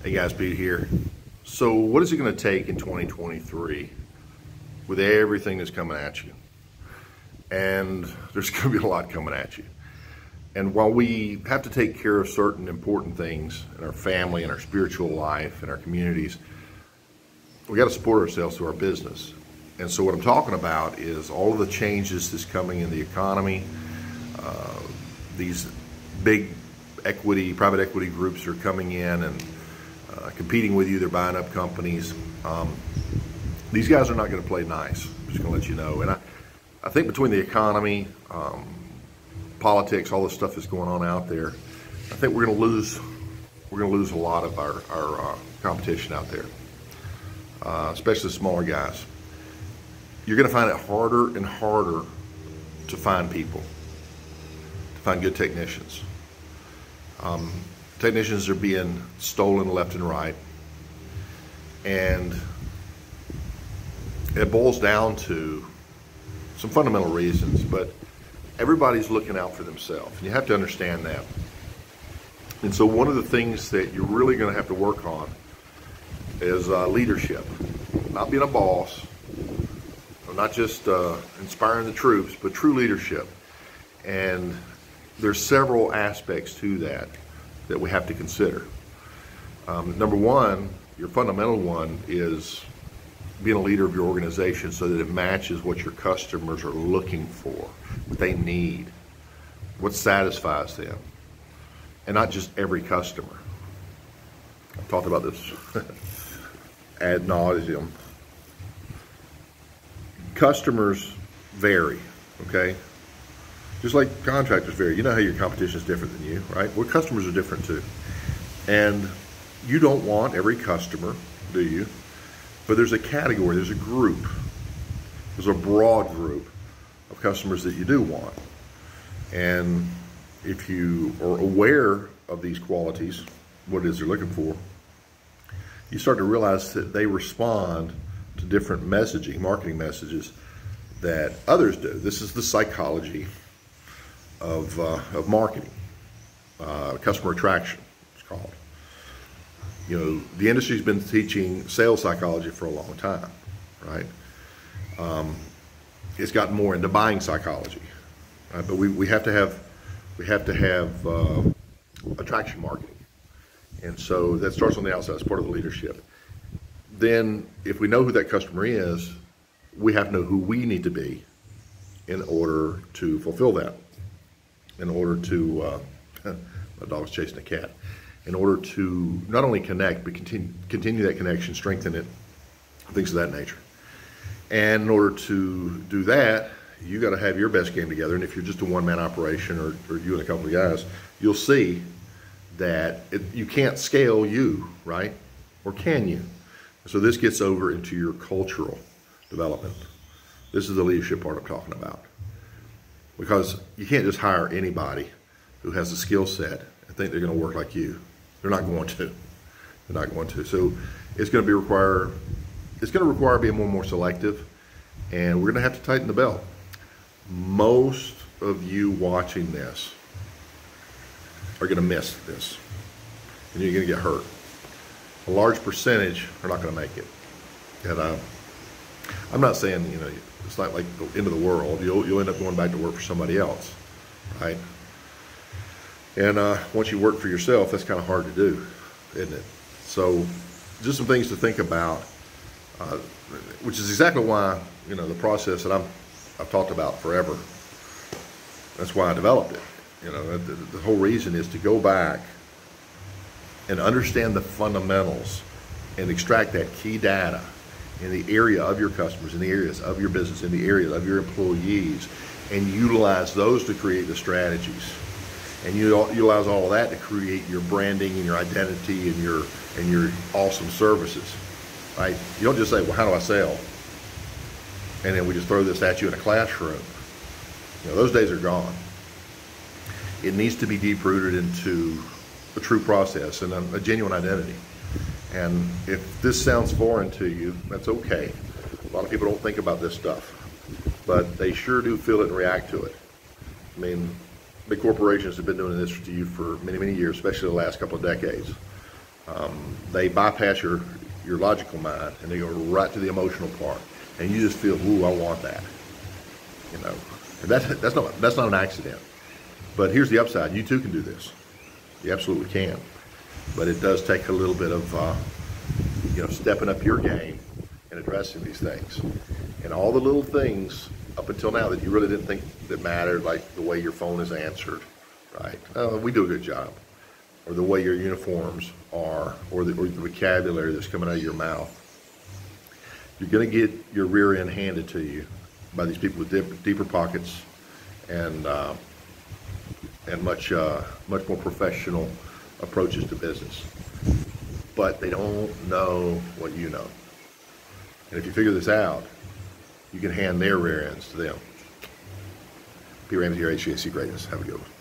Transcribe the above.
Hey guys, Pete here. So what is it going to take in 2023 with everything that's coming at you? And there's going to be a lot coming at you. And while we have to take care of certain important things in our family, in our spiritual life, in our communities, we got to support ourselves through our business. And so what I'm talking about is all of the changes that's coming in the economy. These big private equity groups are coming in and competing with you. They're buying up companies. These guys are not going to play nice. I'm just going to let you know. And I think between the economy, politics, all the stuff that's going on out there, I think we're going to lose. We're going to lose a lot of our competition out there, especially the smaller guys. You're going to find it harder and harder to find people, to find good technicians. Technicians are being stolen left and right, and it boils down to some fundamental reasons, but everybody's looking out for themselves, and you have to understand that. And so one of the things that you're really going to have to work on is leadership, not being a boss, not just inspiring the troops, but true leadership. And there's several aspects to that we have to consider. Number one, your fundamental one is being a leader of your organization so that it matches what your customers are looking for, what they need, what satisfies them, and not just every customer. I've talked about this ad nauseum. Customers vary, okay? Just like contractors vary. You know how your competition is different than you, right? Well, customers are different too. And you don't want every customer, do you? But there's a category, there's a group, there's a broad group of customers that you do want. And if you are aware of these qualities, what it is they're looking for, you start to realize that they respond to different messaging, marketing messages that others do. This is the psychology of marketing, customer attraction, it's called. You know, the industry's been teaching sales psychology for a long time, right? It's gotten more into buying psychology, right? But we have to have attraction marketing, and so that starts on the outside. It's part of the leadership. Then, if we know who that customer is, we have to know who we need to be in order to fulfill that. In order to, my dog's chasing a cat. In order to not only connect, but continue that connection, strengthen it, things of that nature. And in order to do that, you got to have your best game together. And if you're just a one-man operation, or you and a couple of guys, you'll see that you can't scale you, right? Or can you? So this gets over into your cultural development. This is the leadership part I'm talking about. Because you can't just hire anybody who has a skill set and think they're going to work like you. They're not going to. They're not going to. So it's going to require being more and more selective, and we're going to have to tighten the belt. Most of you watching this are going to miss this, and you're going to get hurt. A large percentage are not going to make it. And I'm not saying, you know, it's not like the end of the world. You'll end up going back to work for somebody else, right? And once you work for yourself, that's kind of hard to do, isn't it? So just some things to think about, which is exactly why, you know, the process that I've talked about forever. That's why I developed it. You know, the whole reason is to go back and understand the fundamentals and extract that key data in the area of your customers, in the areas of your business, in the areas of your employees, and utilize those to create the strategies. And you utilize all of that to create your branding and your identity and your awesome services, right? You don't just say, well, how do I sell? And then we just throw this at you in a classroom. You know, those days are gone. It needs to be deep-rooted into a true process and a genuine identity. And if this sounds foreign to you, that's okay. A lot of people don't think about this stuff, but they sure do feel it and react to it. I mean, big corporations have been doing this to you for many, many years, especially the last couple of decades. They bypass your logical mind and they go right to the emotional part, and you just feel, ooh, I want that. You know, and that's not an accident. But here's the upside: you too can do this. You absolutely can. But it does take a little bit of stepping up your game and addressing these things, and all the little things up until now that you really didn't think that mattered, like the way your phone is answered, right? We do a good job. Or the way your uniforms are, or the vocabulary that's coming out of your mouth. You're going to get your rear end handed to you by these people with deeper pockets and much more professional approaches to business. But they don't know what you know. And if you figure this out, you can hand their rear ends to them. P. Ramsey here, HVAC Greatness. Have a good one.